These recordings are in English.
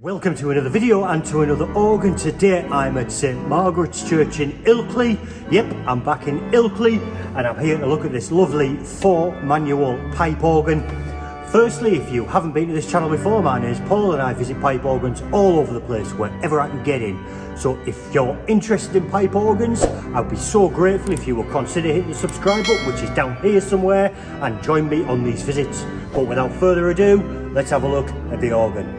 Welcome to another video and to another organ. Today I'm at St Margaret's Church in Ilkley. Yep, I'm back in Ilkley and I'm here to look at this lovely 4-manual pipe organ. Firstly, if you haven't been to this channel before, my name is Paul and I visit pipe organs all over the place, wherever I can get in. So if you're interested in pipe organs, I'd be so grateful if you will consider hitting the subscribe button, which is down here somewhere, and join me on these visits. But without further ado, let's have a look at the organ.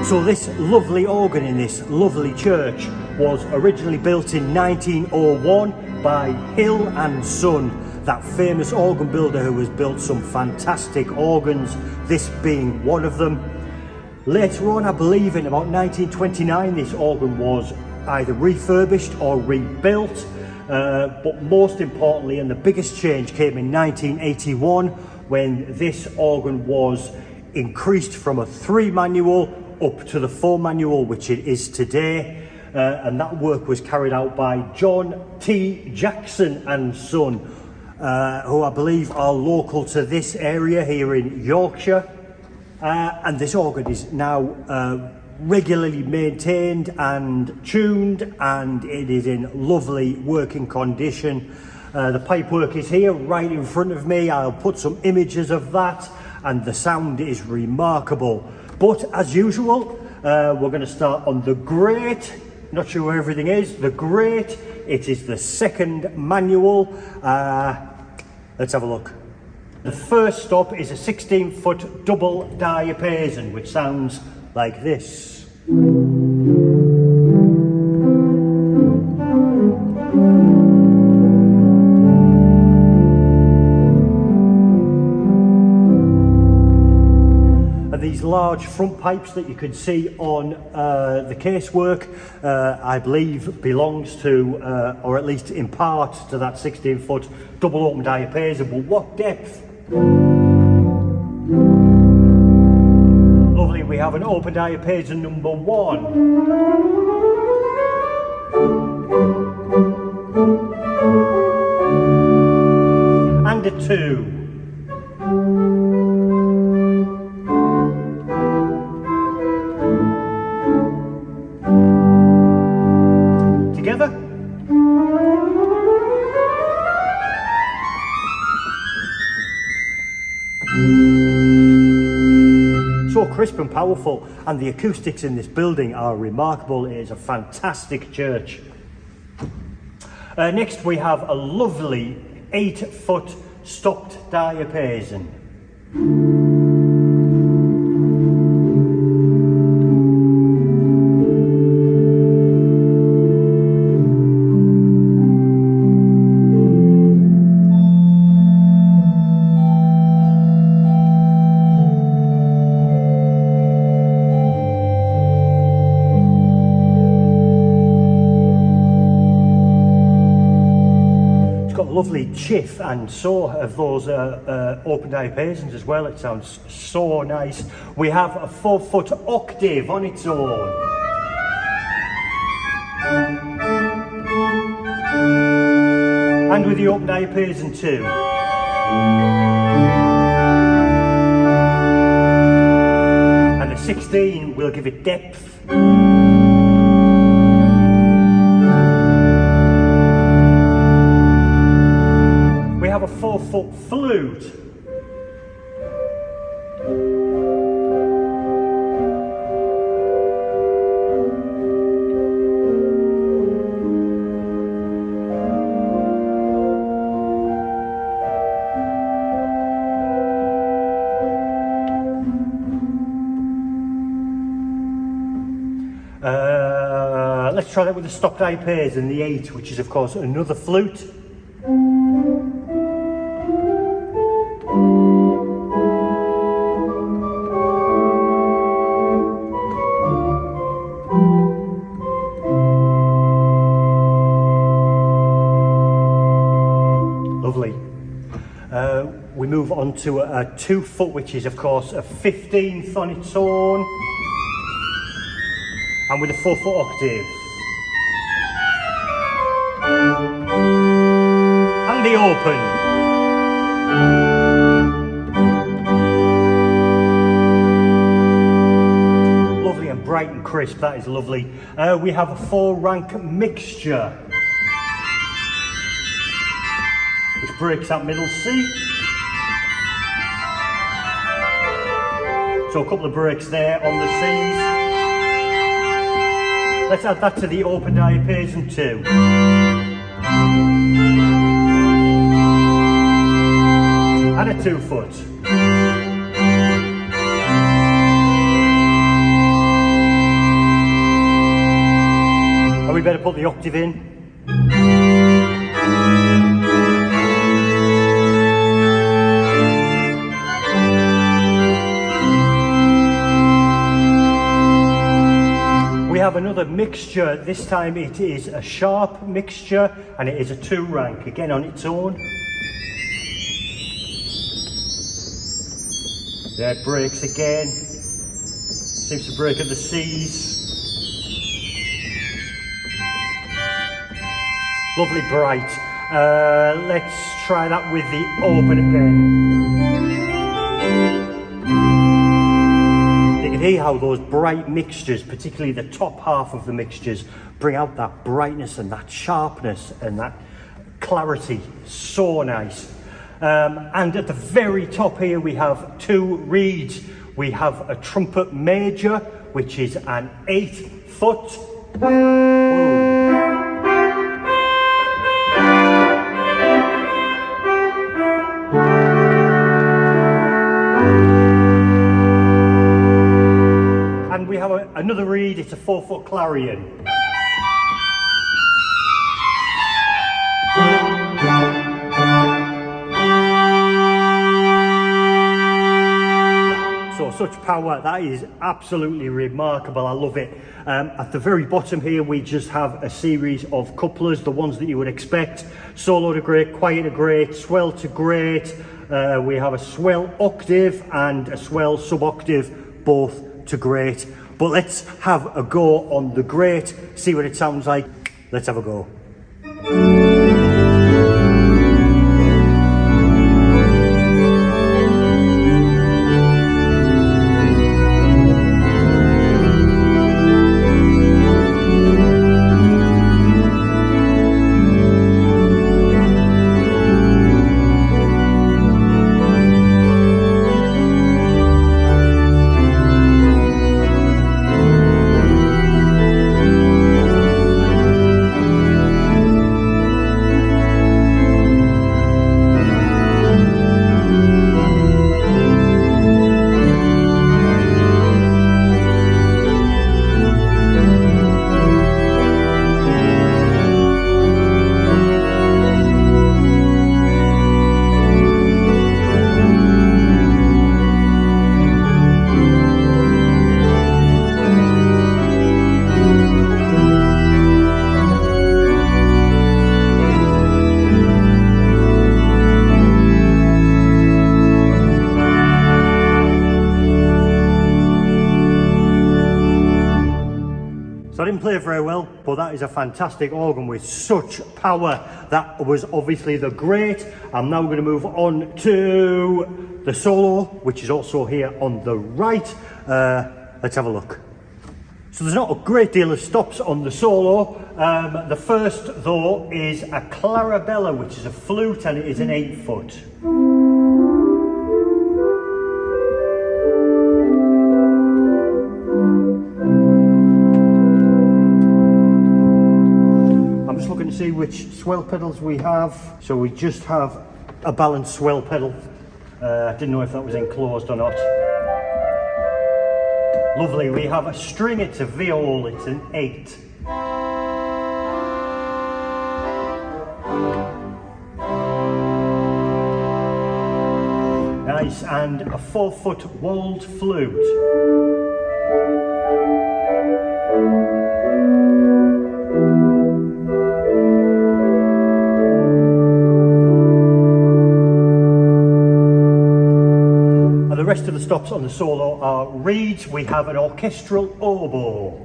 So this lovely organ in this lovely church was originally built in 1901 by Hill and Son, that famous organ builder who has built some fantastic organs, this being one of them. Later on, I believe in about 1929, this organ was either refurbished or rebuilt, but most importantly, and the biggest change came in 1981 when this organ was increased from a 3-manual up to the 4-manual, which it is today, and that work was carried out by John T. Jackson and Son, who I believe are local to this area here in Yorkshire, and this organ is now regularly maintained and tuned, and it is in lovely working condition. The pipework is here right in front of me. I'll put some images of that, and the sound is remarkable. But as usual, we're going to start on the grate. Not sure where everything is. The grate, it is the 2nd manual. Let's have a look. The first stop is a 16-foot double diapason, which sounds like this. These large front pipes that you can see on the casework, I believe belongs to, or at least in part, to that 16-foot double open diapason. But what depth? Lovely, we have an open diapason number 1. And a 2. Together. So crisp and powerful, and the acoustics in this building are remarkable. It is a fantastic church. Next we have a lovely 8-foot stopped diapason. Lovely chiff and saw of those open diapasons as well. It sounds so nice. We have a 4-foot octave on its own. And with the open diapason too. And the 16 will give it depth. A 4-foot flute. Let's try that with the stopped diapason, the 8, which is of course another flute. onto a 2 foot, which is of course a 15th on its own, and with a 4 foot octave. And the open. Lovely and bright and crisp, that is lovely. We have a 4 rank mixture, which breaks that middle C. So a couple of breaks there on the C's. Let's add that to the open diapason too. And a 2 foot. And we better put the octave in. We have another mixture. This time it is a sharp mixture, and it is a 2 rank, again on its own. There it breaks again. Seems to break at the C's. Lovely bright. Let's try that with the open again. You can hear how those bright mixtures, particularly the top half of the mixtures, bring out that brightness and that sharpness and that clarity. So nice. And at the very top here we have 2 reeds. We have a trumpet major, which is an 8 foot. Ooh. And we have another reed, it's a 4 foot clarion. Such power, that is absolutely remarkable. I love it. At the very bottom here we just have a series of couplers, the ones that you would expect: solo to great, quiet to great, swell to great. We have a swell octave and a swell sub-octave, both to great. But let's have a go on the great, see what it sounds like. Let's have a go. So I didn't play very well, but that is a fantastic organ with such power. That was obviously the great. I'm now going to move on to the solo, which is also here on the right. Let's have a look. So there's not a great deal of stops on the solo. The first though is a clarabella, which is a flute, and it is an 8 foot. See which swell pedals we have. So we just have a balanced swell pedal. Didn't know if that was enclosed or not. Lovely. We have a string, it's a viol, it's an 8. Nice. And a 4 foot walled flute. stops on the solo are reeds. We have an orchestral oboe.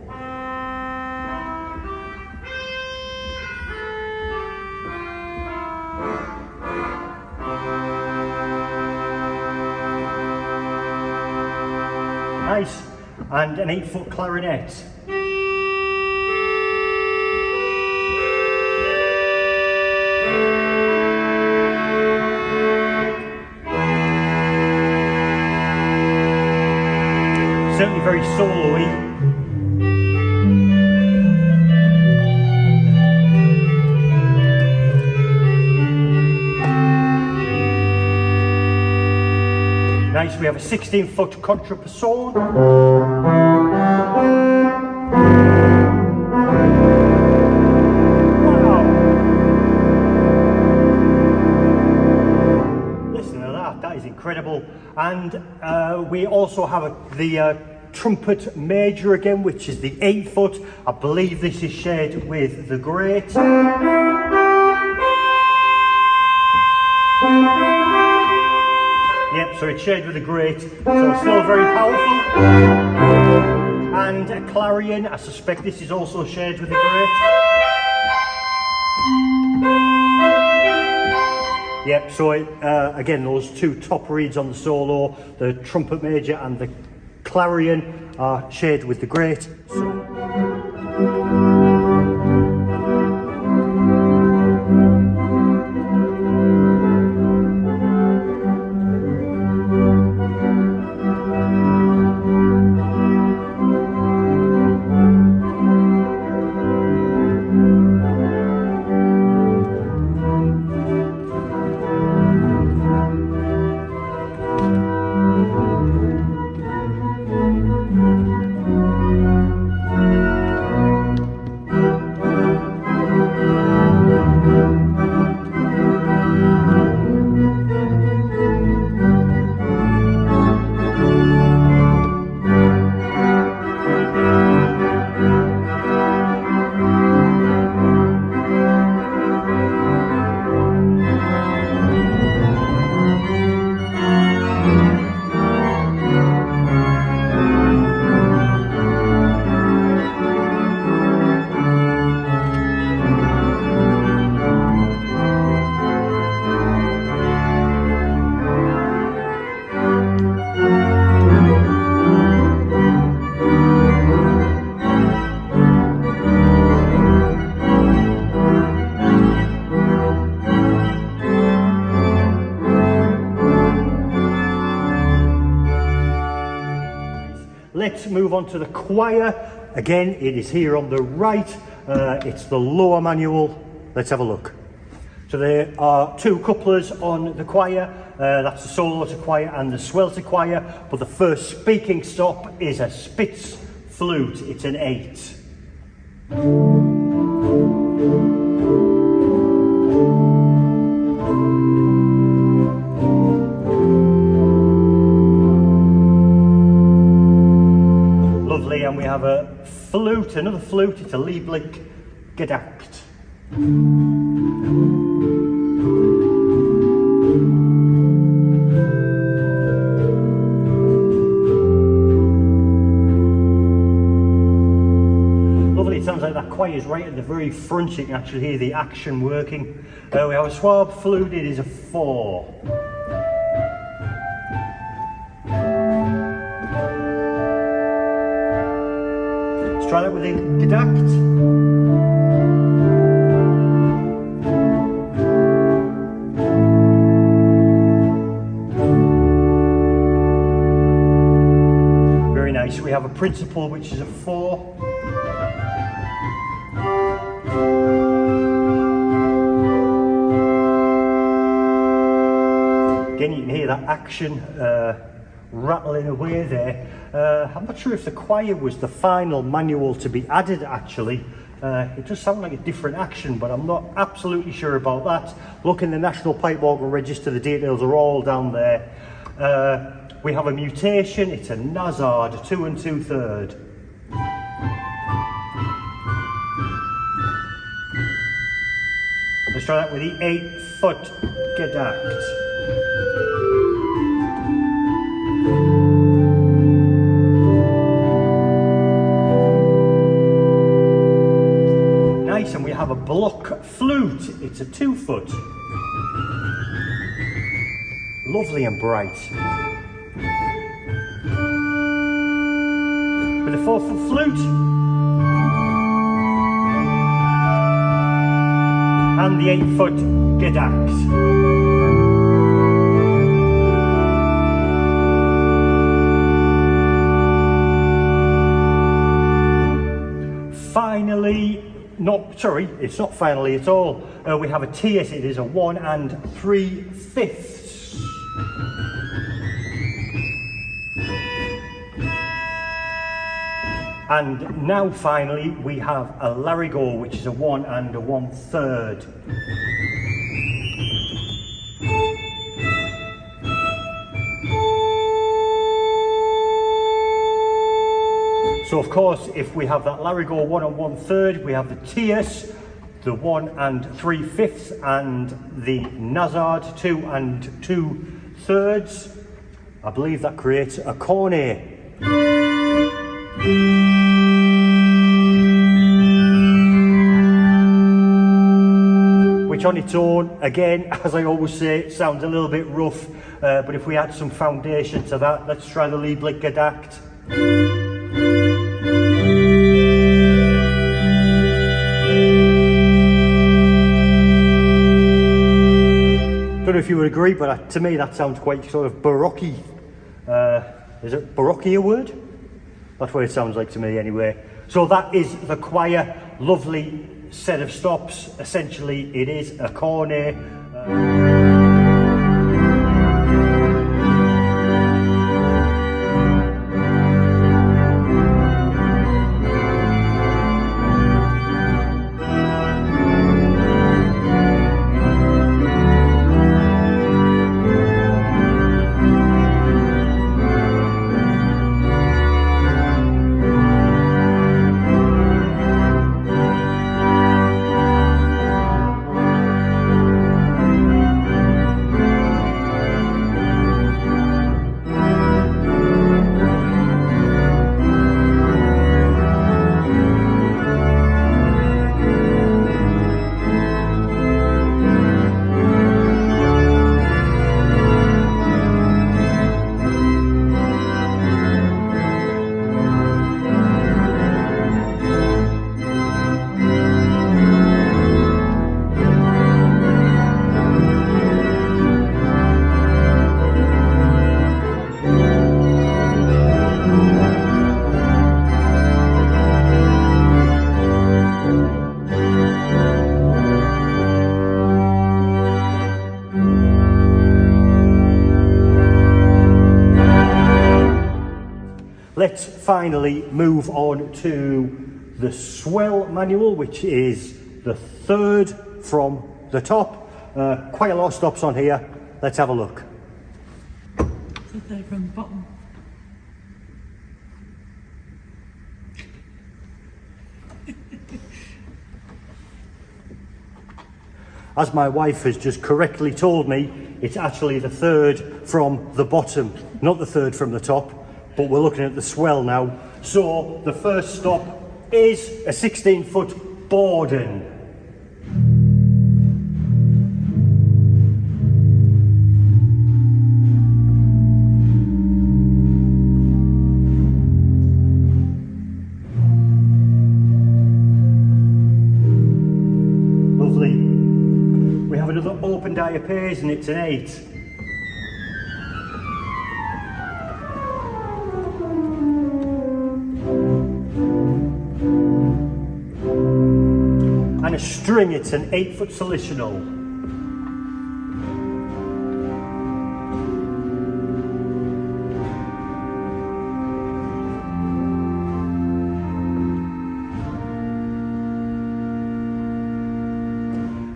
Nice. And an 8-foot clarinet. Certainly very solo-y. Nice, we have a 16-foot contrapasson. Wow! Listen to that, that is incredible. And we also have the trumpet major again, which is the 8-foot. I believe this is shared with the great. Yep, so it's shared with the great, so it's still very powerful. And a clarion, I suspect this is also shared with the great. Yep, so again, those two top reeds on the solo, the trumpet major and the clarion, are shared with the great. Let's move on to the choir. Again, it is here on the right. It's the lower manual. Let's have a look. So there are two couplers on the choir. That's the solo to choir and the swell to choir. But the first speaking stop is a Spitz flute. It's an 8. And we have a flute, another flute, it's a Lieblich Gedacht. Lovely, it sounds like that choir is right at the very front. You can actually hear the action working. We have a Schwab flute, it is a 4. Try that with the Gedacht. Very nice. We have a principal, which is a 4. Again, you can hear that action rattling away there. I'm not sure if the choir was the final manual to be added actually. It does sound like a different action, but I'm not absolutely sure about that. Look in the National Pipe Organ Register, the details are all down there. We have a mutation, it's a Nazard 2 2/3. Let's try that with the 8-foot Gedacht. block flute. It's a 2 foot. Lovely and bright. With a 4 foot flute. And the 8 foot detached. Finally, it's not finally at all. We have a tierce. It is a 1 3/5. And now finally we have a larigot, which is a 1 1/3. So of course, if we have that larigot 1 1/3, we have the tierce, the 1 3/5, and the Nazard 2 2/3. I believe that creates a cornet. Which on its own, again, as I always say, sounds a little bit rough, but if we add some foundation to that, let's try the Lieblich Gedackt. Don't know if you would agree, but to me that sounds quite sort of baroque. Is it baroque a word? That's what it sounds like to me anyway. So that is the choir. Lovely set of stops. Essentially it is a cornet. Let's finally move on to the swell manual, which is the 3rd from the top. Quite a lot of stops on here. Let's have a look. So 3rd from the bottom. As my wife has just correctly told me, it's actually the 3rd from the bottom, not the 3rd from the top. But we're looking at the swell now. So the first stop is a 16-foot Borden. Lovely. We have another open diapase and it's an 8. And a string, it's an 8-foot solitional.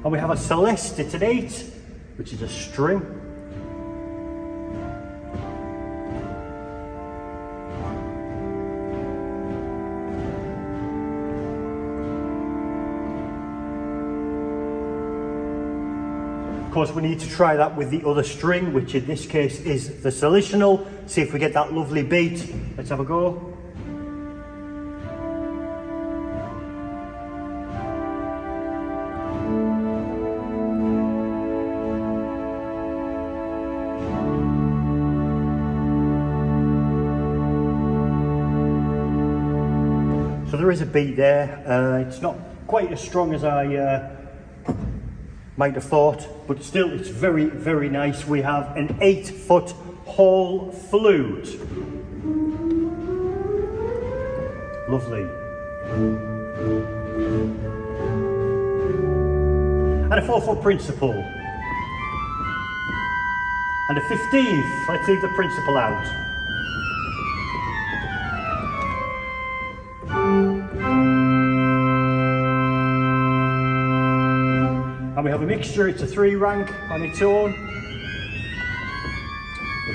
And we have a Celeste, it's an 8, which is a string. Of course, we need to try that with the other string, which in this case is the solitional. See if we get that lovely beat. Let's have a go. So there is a beat there. It's not quite as strong as I might have thought, but still it's very, very nice. We have an 8-foot hall flute. Lovely. And a 4-foot principal. And a 15th. Let's leave the principal out. And we have a mixture. It's a 3 rank on its own.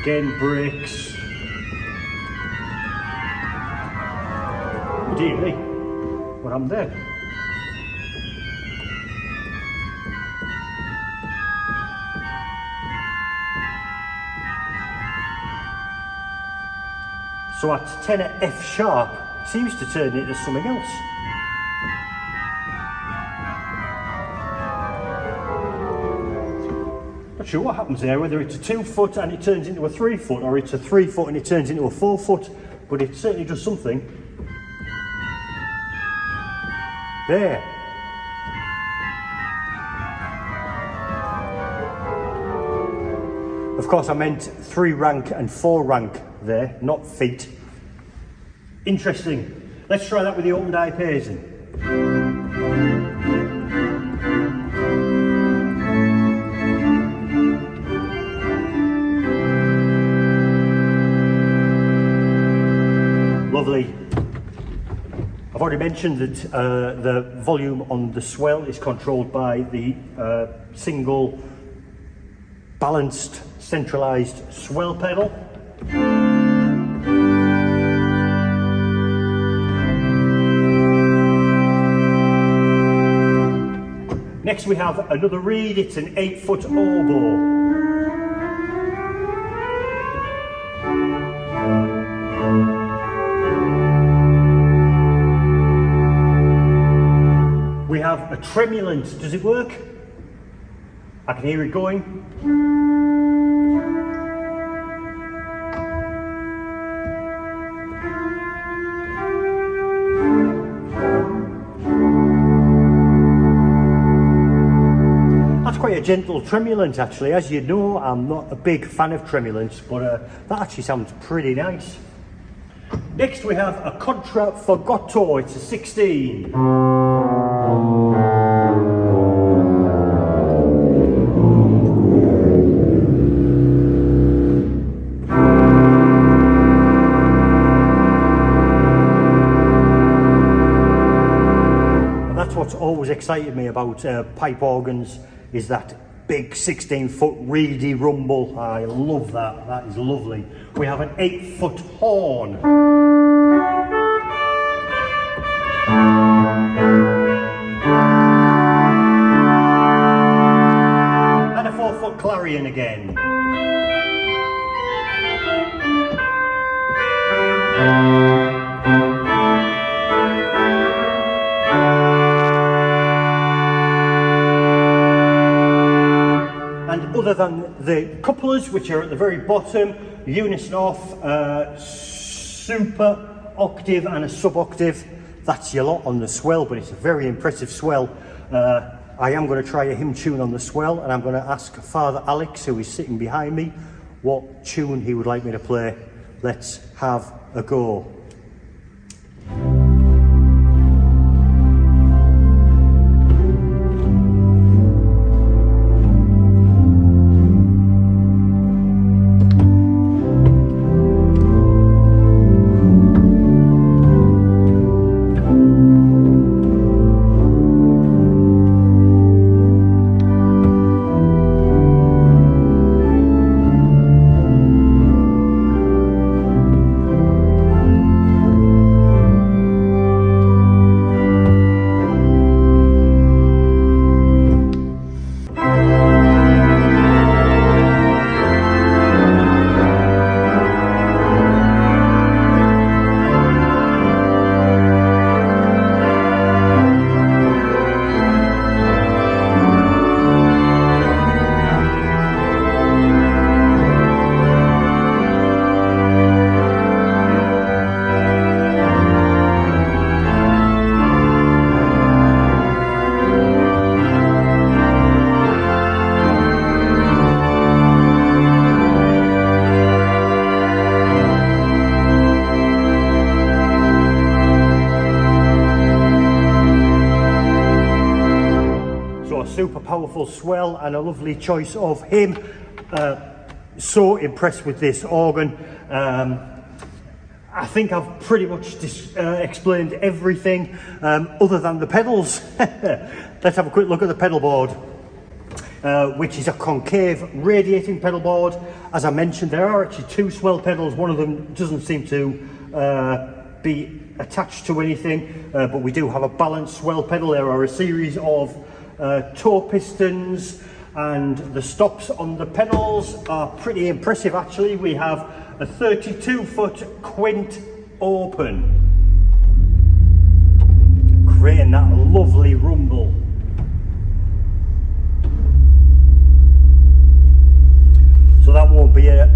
Again, breaks. Dear me, what happened there? So at tenor F sharp, it seems to turn into something else. Not sure what happens there, whether it's a 2-foot and it turns into a 3-foot, or it's a 3-foot and it turns into a 4-foot, but it certainly does something. There. Of course, I meant 3 rank and 4 rank there, not feet. Interesting. Let's try that with the open diapason. Lovely. I've already mentioned that the volume on the swell is controlled by the single balanced centralized swell pedal. Next we have another reed. It's an 8-foot oboe. We have a tremulant. Does it work? I can hear it going. That's quite a gentle tremulant actually. As you know, I'm not a big fan of tremulants, but that actually sounds pretty nice. Next we have a contraffagottò. It's a 16. What's always excited me about pipe organs is that big 16-foot reedy rumble. I love that. That is lovely. We have an 8-foot horn. And a 4-foot clarion again. Other than the couplers, which are at the very bottom, unison off, super octave and a sub-octave, that's your lot on the swell, but it's a very impressive swell. I am going to try a hymn tune on the swell, and I'm going to ask Father Alex, who is sitting behind me, what tune he would like me to play. Let's have a go. super powerful swell and a lovely choice of him. So impressed with this organ. I think I've pretty much explained everything other than the pedals. Let's have a quick look at the pedal board, which is a concave radiating pedal board. As I mentioned, there are actually two swell pedals. One of them doesn't seem to be attached to anything, but we do have a balanced swell pedal. There are a series of toe pistons, and the stops on the pedals are pretty impressive actually. We have a 32-foot quint open, creating that lovely rumble. So that won't be a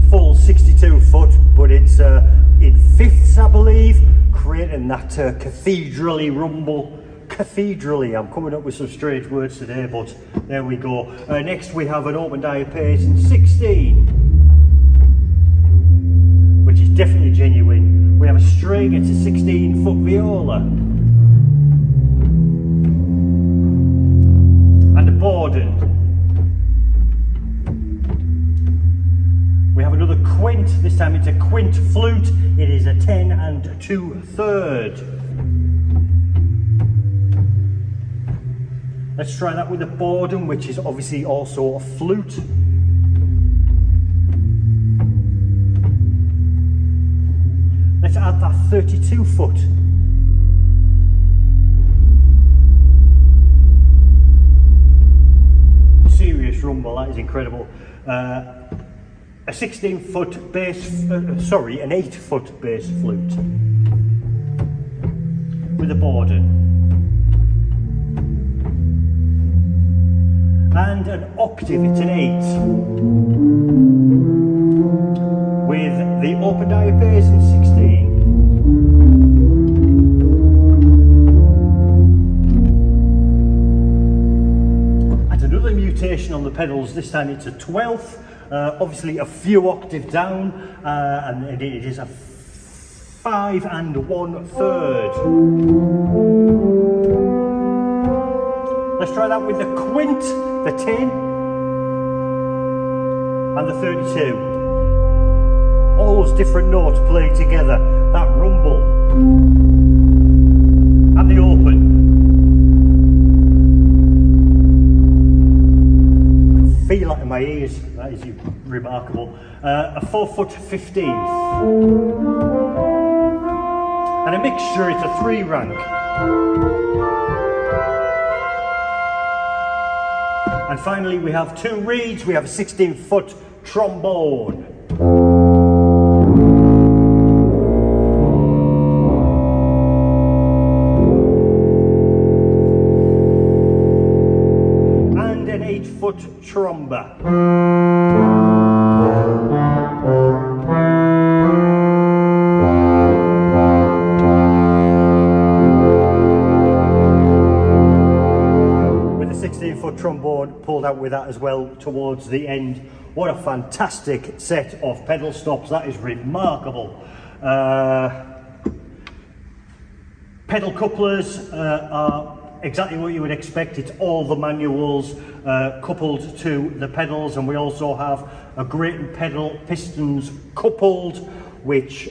full 62 foot, but it's in fifths, I believe, creating that cathedraly rumble. Cathedraly, I'm coming up with some strange words today, but there we go. Next we have an open diapason in 16, which is definitely genuine. We have a string, it's a 16-foot viola. And a Borden. We have another quint, this time it's a quint flute. It is a 10 2/3. Let's try that with a Borden, which is obviously also a flute. Let's add that 32 foot. Serious rumble, that is incredible. A 16-foot bass, an 8-foot bass flute with a Borden. And an octave, it's an 8, with the open diapason 16. And another mutation on the pedals, this time it's a 12th, obviously a few octaves down, and it is a 5 1/3. Let's try that with the quint, the 10, and the 32. All those different notes playing together, that rumble, and the open. I can feel that in my ears, that is remarkable. A 4-foot 15th. And a mixture, it's a 3 rank. And finally we have 2 reeds, we have a 16-foot trombone. And an 8-foot tromba. Trombone pulled out with that as well towards the end. What a fantastic set of pedal stops, that is remarkable. Pedal couplers are exactly what you would expect. It's all the manuals coupled to the pedals, and we also have a grate and pedal pistons coupled, which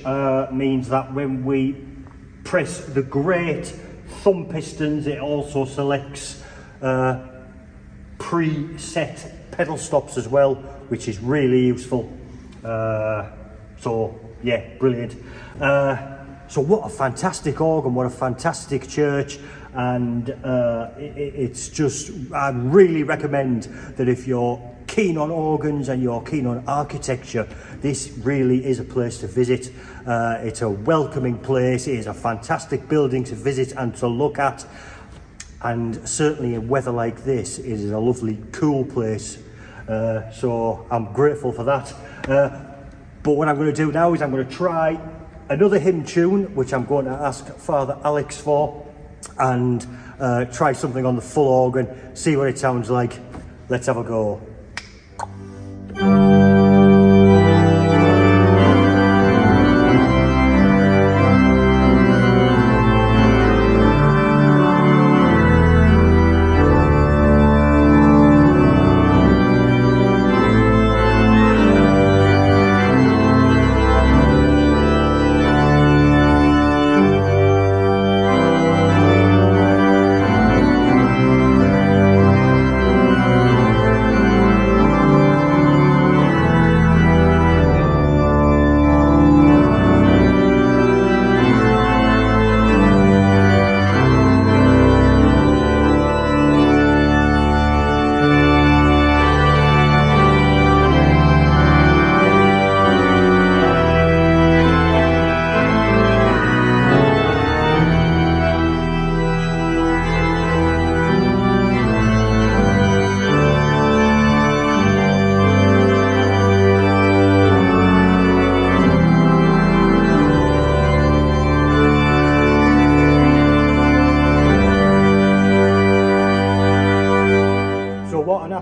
means that when we press the grate thumb pistons, it also selects preset pedal stops as well, which is really useful. So yeah, brilliant. So what a fantastic organ, what a fantastic church, and it's just, I really recommend that if you're keen on organs and you're keen on architecture, this really is a place to visit. It's a welcoming place, it is a fantastic building to visit and to look at. And certainly in weather like this, it is a lovely, cool place. So I'm grateful for that. But what I'm going to do now is I'm going to try another hymn tune, which I'm going to ask Fr Alex for, and try something on the full organ, see what it sounds like. Let's have a go.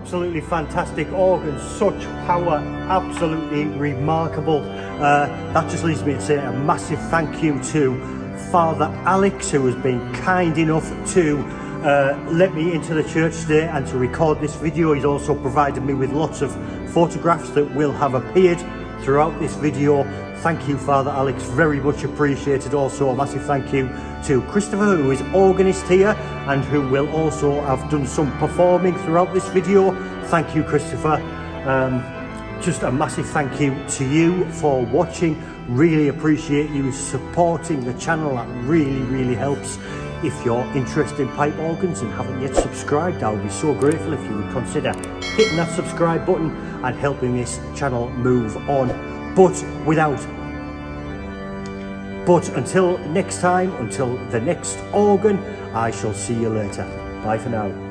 absolutely fantastic organ, such power, absolutely remarkable. That just leaves me to say a massive thank you to Father Alex, who has been kind enough to let me into the church today and to record this video. He's also provided me with lots of photographs that will have appeared throughout this video. Thank you, Father Alex, very much appreciated. Also a massive thank you to Christopher, who is organist here and who will also have done some performing throughout this video. Thank you, Christopher. Just a massive thank you to you for watching. Really appreciate you supporting the channel. That really helps. If you're interested in pipe organs and haven't yet subscribed, I would be so grateful if you would consider hitting that subscribe button and helping this channel move on. But until next time, until the next organ, I shall see you later. Bye for now.